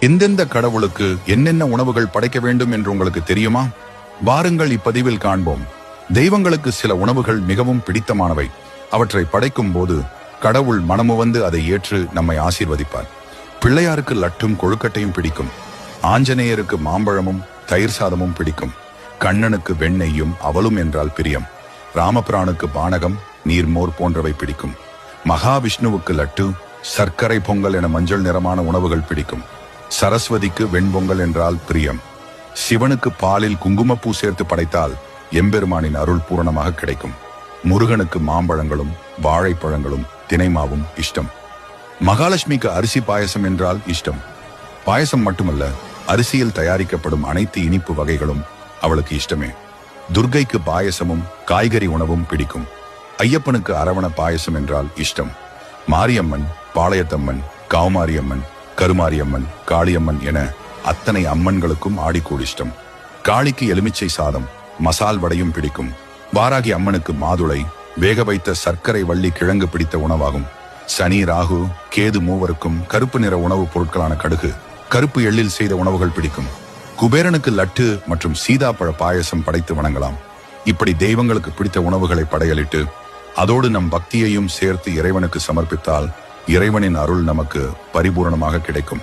எந்தெந்த கடவுளுக்கு என்னென்ன உணவுகள் படைக்க வேண்டும் என்று உங்களுக்கு தெரியுமா? வாருங்கள் இப்பதிவில் காண்போம். தெய்வங்களுக்கு சில உணவுகள் மிகவும் பிடித்தமானவை. அவற்றை படைக்கும் போது கடவுள் மனமுவந்து அதை ஏற்று நம்மை ஆசீர்வதிப்பார். பிள்ளையாருக்கு லட்டும் கொழுக்கட்டையும் பிடிக்கும். ஆஞ்சநேயருக்கு மாம்பழமும் தயிர் சாதமும் பிடிக்கும். கண்ணனுக்கு வெண்ணெய்யும் அவலும் என்றால் பிரியம். ராமபிரானுக்கு பானகம் நீர்மோர் போன்றவை பிடிக்கும். மகாவிஷ்ணுவுக்கு லட்டு சர்க்கரை பொங்கல் என மஞ்சள் நிறமான உணவுகள் பிடிக்கும். சரஸ்வதிக்கு வெண்பொங்கல் என்றால் பிரியம். சிவனுக்கு பாலில் குங்குமப்பூ சேர்த்து படைத்தால் எம்பெருமானின் அருள் பூரணமாக கிடைக்கும். முருகனுக்கு மாம்பழங்களும் வாழைப்பழங்களும் தினைமாவும் இஷ்டம். மகாலட்சுமிக்கு அரிசி பாயசம் என்றால் இஷ்டம். பாயசம் மட்டுமல்ல, அரிசியில் தயாரிக்கப்படும் அனைத்து இனிப்பு வகைகளும் அவளுக்கு இஷ்டமே. துர்க்கைக்கு பாயசமும் காய்கறி உணவும் பிடிக்கும். ஐயப்பனுக்கு அரவண பாயசம் என்றால் இஷ்டம். மாரியம்மன், பாளையத்தம்மன், காவுமாரியம்மன், கருமாரியம்மன், காளியம்மன் என அத்தனை அம்மன்களுக்கும் ஆடிக்கூடு இஷ்டம். காளிக்கு எலுமிச்சை சாதம் மசால் வடையும் பிடிக்கும். வாராகி அம்மனுக்கு மாதுளை வேக வைத்த சர்க்கரை வள்ளி கிழங்கு பிடித்த உணவாகும். சனி, ராகு, கேது மூவருக்கும் கருப்பு நிற உணவுப் பொருட்களான கடுகு, கருப்பு எள்ளில் செய்த உணவுகள் பிடிக்கும். குபேரனுக்கு லட்டு மற்றும் சீதாப்பழ பாயசம் படைத்து வணங்கலாம். இப்படி தெய்வங்களுக்கு பிடித்த உணவுகளை படையலிட்டு அதோடு நம் பக்தியையும் சேர்த்து இறைவனுக்கு சமர்ப்பித்தால் இறைவனின் அருள் நமக்கு பரிபூரணமாக கிடைக்கும்.